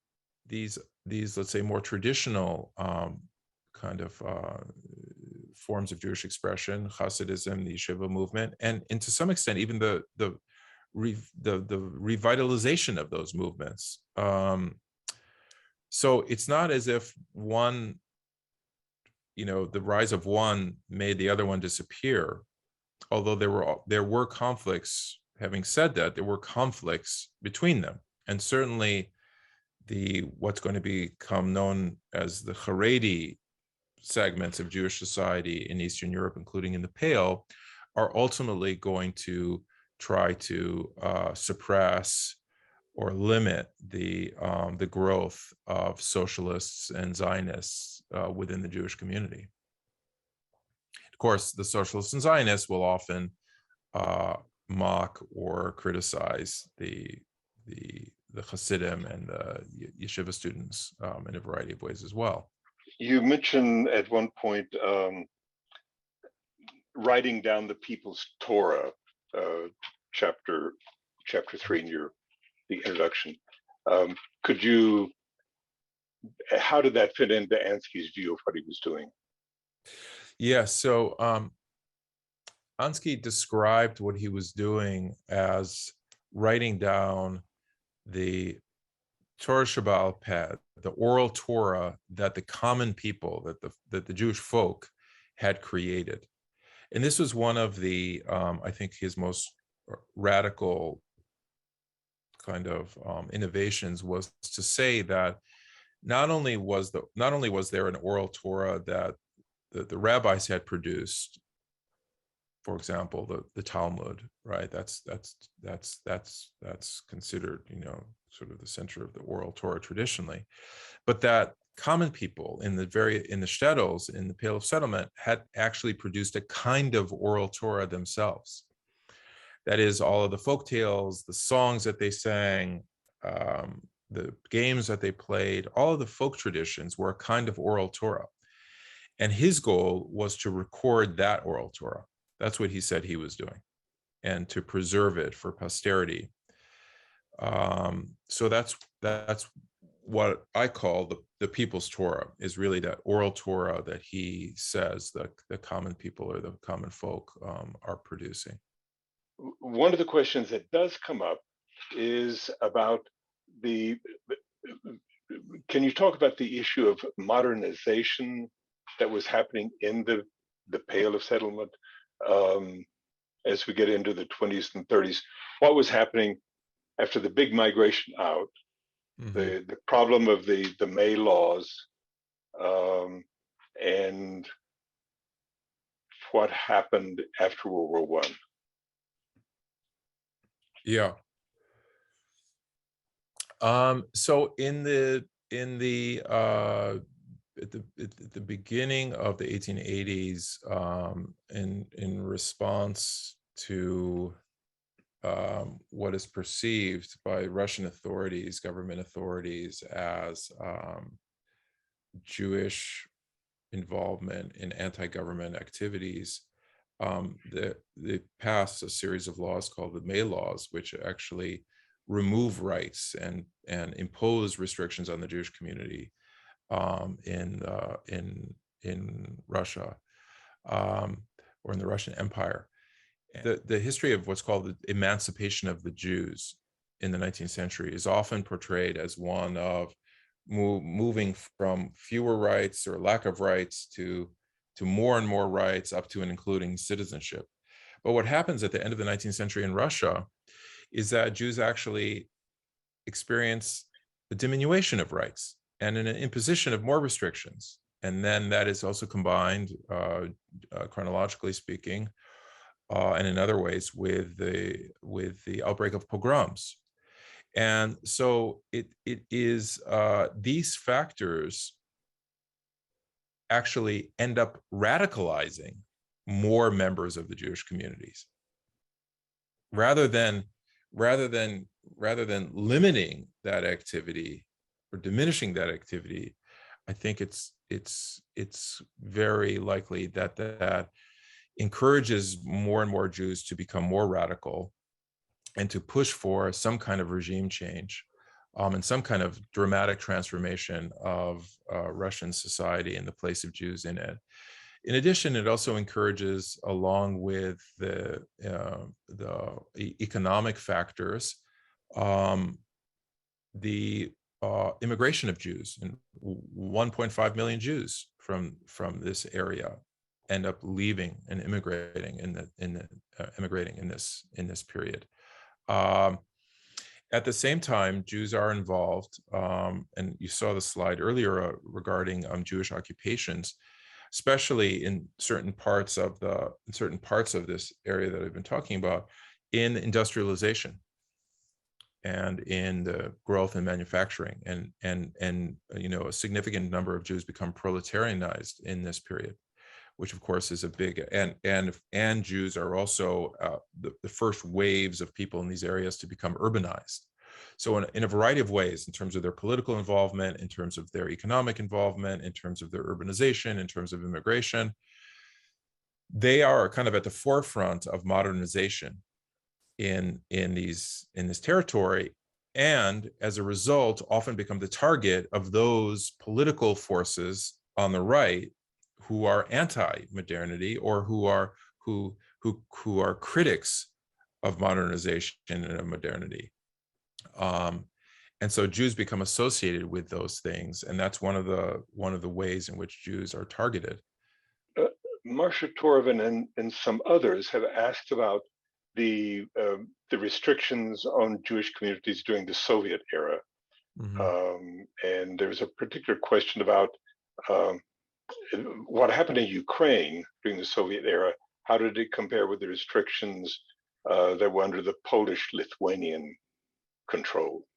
these let's say more traditional kind of forms of Jewish expression, Hasidism, the yeshiva movement, and to some extent even the revitalization of those movements. So it's not as if one, the rise of one made the other one disappear, although there were conflicts. Having said that, there were conflicts between them, and certainly what's going to become known as the Haredi segments of Jewish society in Eastern Europe, including in the Pale, are ultimately going to try to suppress or limit the growth of socialists and Zionists within the Jewish community. Of course, the socialists and Zionists will often mock or criticize the Hasidim and the yeshiva students in a variety of ways as well. You mentioned at one point writing down the people's Torah, chapter 3 in the introduction. How did that fit into AnSky's view of what he was doing? Yeah, so AnSky described what he was doing as writing down the Torah Sheba'al Peh, the oral Torah that the common people, that the Jewish folk had created. And this was one of the, I think, his most radical kind of innovations, was to say that not only was there an oral Torah that the rabbis had produced, for example, the Talmud, right? That's considered, sort of the center of the oral Torah traditionally, but that common people in the shtetls, in the Pale of Settlement, had actually produced a kind of oral Torah themselves. That is, all of the folk tales, the songs that they sang, the games that they played, all of the folk traditions were a kind of oral Torah. And his goal was to record that oral Torah. That's what he said he was doing, and to preserve it for posterity. So that's what I call the people's Torah, is really that oral Torah that he says the common people or the common folk are producing. One of the questions that does come up is about can you talk about the issue of modernization that was happening in the Pale of Settlement as we get into the 20s and 30s? What was happening after the big migration out? The problem of the May laws, and what happened after World War One? Yeah. So at the beginning of the 1880s, in response to what is perceived by Russian authorities, government authorities, as Jewish involvement in anti-government activities, they passed a series of laws called the May laws, which actually remove rights and impose restrictions on the Jewish community in Russia, or in the Russian Empire. The history of what's called the emancipation of the Jews in the 19th century is often portrayed as one of moving from fewer rights or lack of rights to more and more rights, up to and including citizenship. But what happens at the end of the 19th century in Russia is that Jews actually experience a diminution of rights and an imposition of more restrictions. And then that is also combined, chronologically speaking, and in other ways, with the outbreak of pogroms. And so it is these factors actually end up radicalizing more members of the Jewish communities, rather than limiting that activity or diminishing that activity. I think it's very likely that encourages more and more Jews to become more radical and to push for some kind of regime change, and some kind of dramatic transformation of Russian society and the place of Jews in it. In addition, it also encourages, along with the economic factors, the immigration of Jews. And 1.5 million Jews from this area end up leaving and immigrating in this period. At the same time, Jews are involved, and you saw the slide earlier regarding Jewish occupations, especially in certain parts of this area that I've been talking about, in industrialization and in the growth in manufacturing, and a significant number of Jews become proletarianized in this period, which of course is a big, and Jews are also the first waves of people in these areas to become urbanized. So in a variety of ways, in terms of their political involvement, in terms of their economic involvement, in terms of their urbanization, in terms of immigration, they are kind of at the forefront of modernization in this territory, and as a result often become the target of those political forces on the right who are anti-modernity, or who are critics of modernization and of modernity. And so Jews become associated with those things, and that's one of the ways in which Jews are targeted. Marsha Torvin and some others have asked about the restrictions on Jewish communities during the Soviet era, and there's a particular question about what happened in Ukraine during the Soviet era. How did it compare with the restrictions that were under the Polish-Lithuanian control?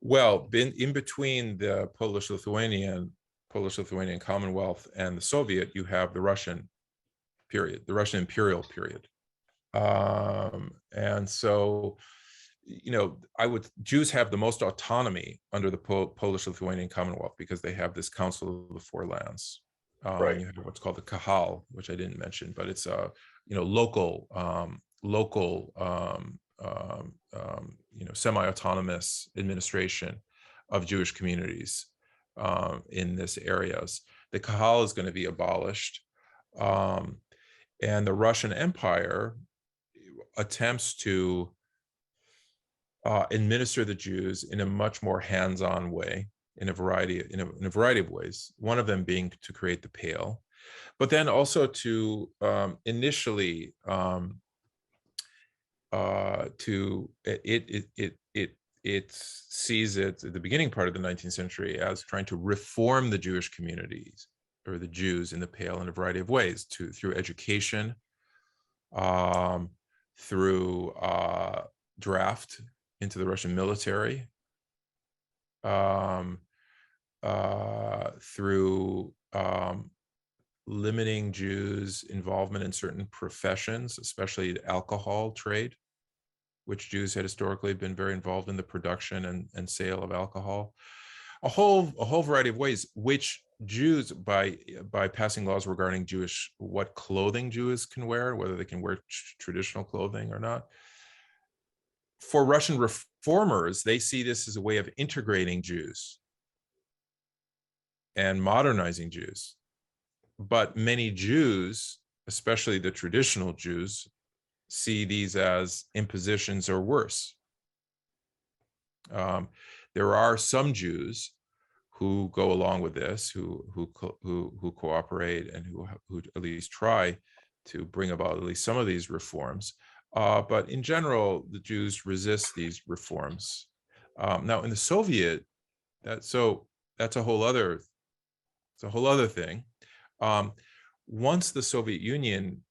Well, in between the Polish-Lithuanian Commonwealth and the Soviet, you have the Russian period, the Russian imperial period. And so, Jews have the most autonomy under the Polish-Lithuanian Commonwealth, because they have this Council of the Four Lands. Right. And you have what's called the Kahal, which I didn't mention, but it's a local semi-autonomous administration of Jewish communities in this areas. The Kahal is going to be abolished, and the Russian Empire attempts to administer the Jews in a much more hands-on way, in a variety of ways. One of them being to create the Pale, but then also to initially it sees it at the beginning part of the 19th century as trying to reform the Jewish communities or the Jews in the Pale in a variety of ways, through education, through draft into the Russian military, through limiting Jews' involvement in certain professions, especially the alcohol trade, which Jews had historically been very involved in the production and sale of alcohol. A whole variety of ways, which Jews, by passing laws regarding what clothing Jews can wear, whether they can wear traditional clothing or not. For Russian reformers, they see this as a way of integrating Jews and modernizing Jews. But many Jews, especially the traditional Jews, see these as impositions or worse. There are some Jews who go along with this, who cooperate and who at least try to bring about at least some of these reforms. But in general, the Jews resist these reforms. Now, in the Soviet, that's a whole other thing. Once the Soviet Union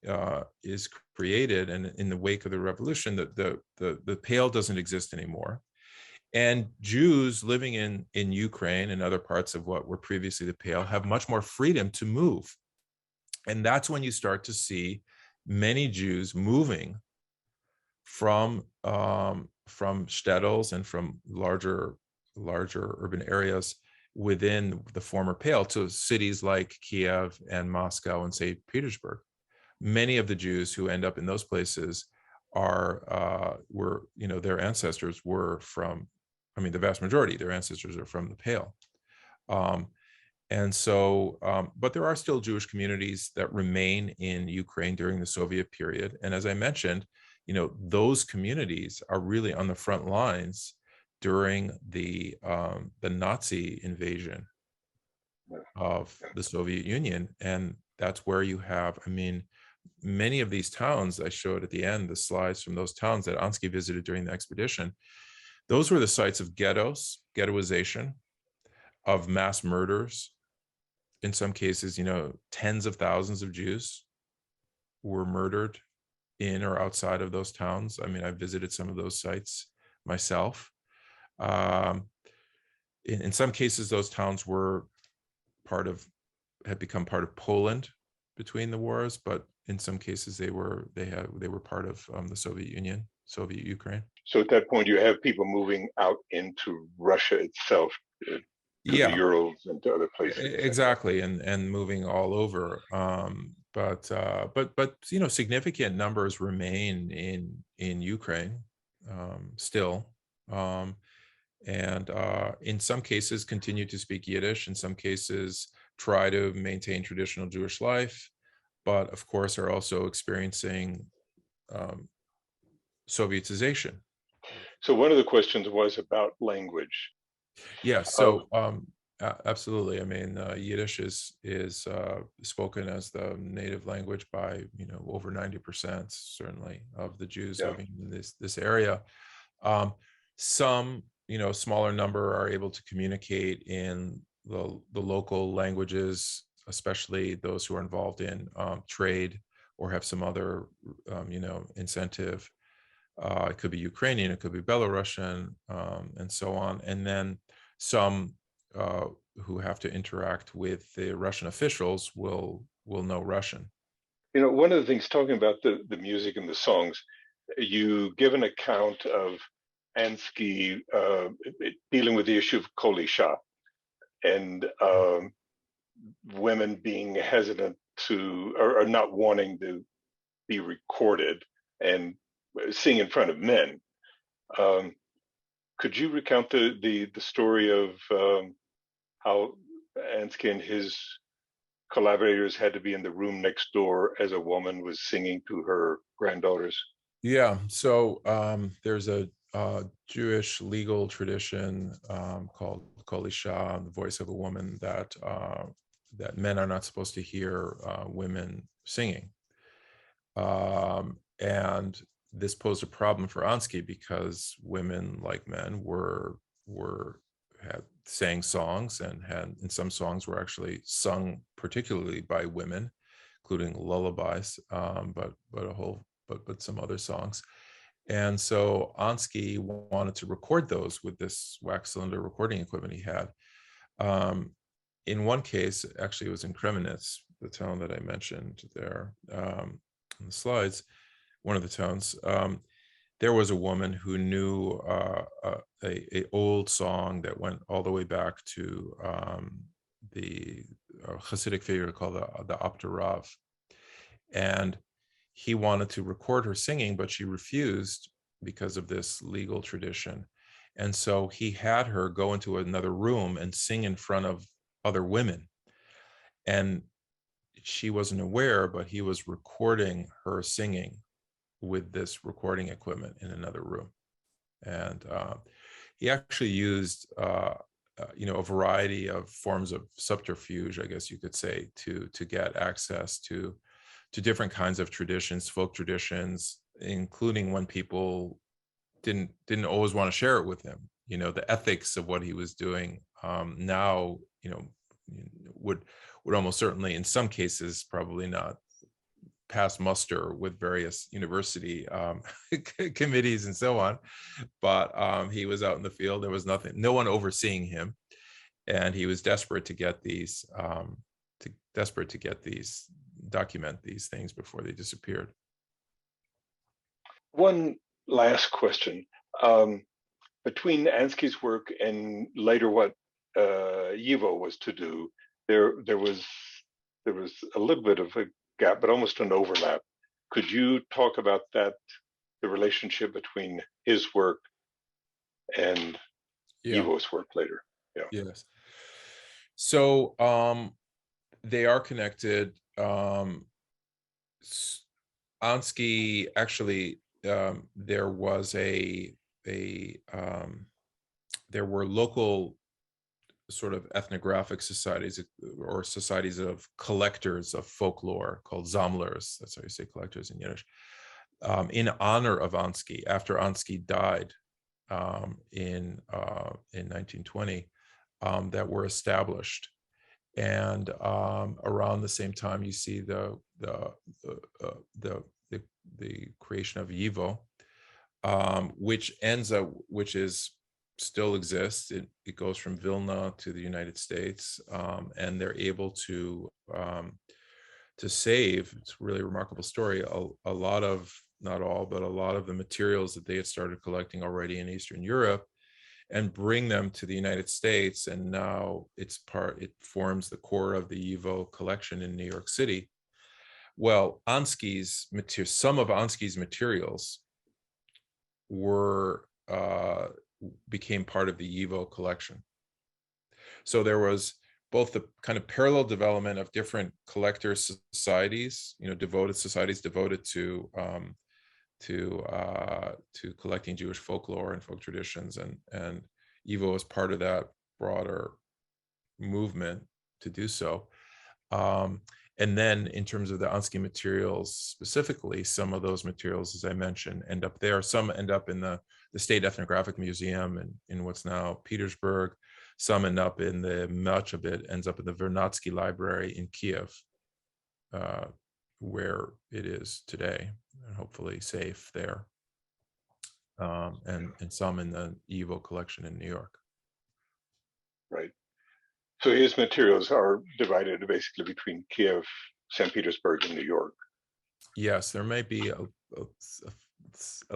is created, and in the wake of the revolution, the Pale doesn't exist anymore. And Jews living in Ukraine and other parts of what were previously the Pale have much more freedom to move. And that's when you start to see many Jews moving from shtetls and from larger urban areas within the former Pale to cities like Kiev and Moscow and St. Petersburg. Many of the Jews who end up in those places their ancestors were from, the vast majority, their ancestors are from the Pale. But there are still Jewish communities that remain in Ukraine during the Soviet period. And as I mentioned, those communities are really on the front lines during the Nazi invasion of the Soviet Union. And that's where you have, many of these towns I showed at the end, the slides from those towns that AnSky visited during the expedition, those were the sites of ghettos, ghettoization, of mass murders. In some cases, tens of thousands of Jews were murdered in or outside of those towns. I visited some of those sites myself. In some cases, those towns had become part of Poland between the wars, but in some cases they were part of the Soviet Union, Soviet Ukraine. So at that point, you have people moving out into Russia itself, to the Urals and to other places. Exactly, and moving all over. But significant numbers remain in Ukraine still, and in some cases continue to speak Yiddish. In some cases, try to maintain traditional Jewish life, but of course are also experiencing Sovietization. So one of the questions was about language. Yeah, so absolutely. Yiddish is spoken as the native language by over 90%, certainly, of the Jews living in this area. Some smaller number are able to communicate in the local languages, especially those who are involved in trade or have some other incentive. It could be Ukrainian, it could be Belarusian, and so on. And then some who have to interact with the Russian officials will know Russian. One of the things, talking about the music and the songs, you give an account of AnSky dealing with the issue of Kol Isha and women being hesitant to, or not wanting to be recorded and sing in front of men. Could you recount the story of how AnSky and his collaborators had to be in the room next door as a woman was singing to her granddaughters? Yeah, so there's a Jewish legal tradition called Kol Isha, the voice of a woman, that men are not supposed to hear women singing. And this posed a problem for AnSky because women, like men, sang songs, and some songs were actually sung particularly by women, including lullabies, but some other songs. And so AnSky wanted to record those with this wax cylinder recording equipment he had. In one case, actually, it was in Kremenetz, the town that I mentioned there in the slides, one of the towns. There was a woman who knew a old song that went all the way back to the Hasidic figure called the Abder Rav. And he wanted to record her singing, but she refused because of this legal tradition. And so he had her go into another room and sing in front of other women. And she wasn't aware, but he was recording her singing with this recording equipment in another room. And he actually used a variety of forms of subterfuge, I guess you could say, to get access to different kinds of traditions, folk traditions, including when people didn't always want to share it with him. The ethics of what he was doing now, would almost certainly, in some cases, probably not pass muster with various university committees and so on. But he was out in the field. There was no one overseeing him, and he was desperate to get these document these things before they disappeared. One last question. Between AnSky's work and later what Yivo was to do, there was a little bit of a gap, but almost an overlap. Could you talk about that, the relationship between his work and Yivo's work later? Yeah. Yes. So they are connected. AnSky actually, there were local sort of ethnographic societies or societies of collectors of folklore called Sammlers. That's how you say collectors in Yiddish. In honor of AnSky, after AnSky died in 1920, that were established. And around the same time, you see the creation of Yivo, which still exists. It goes from Vilna to the United States, and they're able to save. It's a really remarkable story. A lot of, not all, but a lot of the materials that they had started collecting already in Eastern Europe, and bring them to the United States. And now it forms the core of the Yivo collection in New York City. Well, some of AnSky's materials became part of the Yivo collection. So there was both the kind of parallel development of different collector societies, devoted to collecting Jewish folklore and folk traditions, and Yivo was part of that broader movement to do so. And then in terms of the AnSky materials specifically, some of those materials, as I mentioned, end up there. Some end up in the State Ethnographic Museum in what's now Petersburg. Some end up much of it ends up in the Vernadsky Library in Kiev, where it is today, and hopefully safe there. And some in the Yivo collection in New York. Right. So his materials are divided basically between Kiev, St. Petersburg, and New York. Yes, there may be a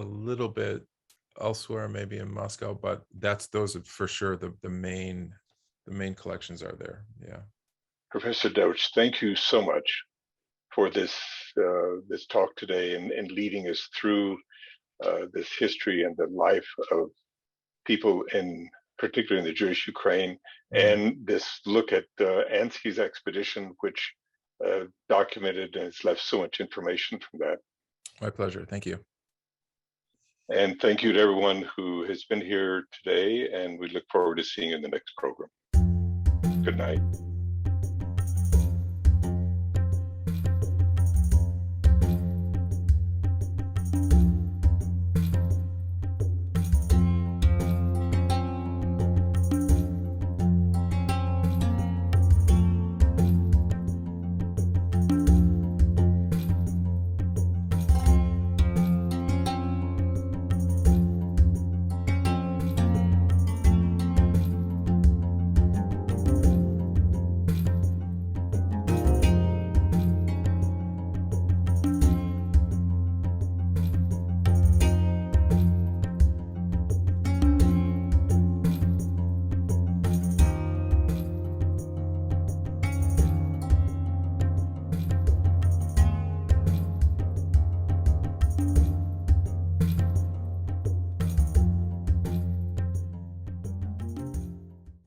little bit elsewhere, maybe in Moscow, but those are for sure the main collections are there. Yeah. Professor Deutsch, thank you so much for this talk today and leading us through this history and the life of people particularly in the Jewish Ukraine, and this look at AnSky's expedition, which documented and has left so much information from that. My pleasure. Thank you. And thank you to everyone who has been here today, and we look forward to seeing you in the next program. Good night.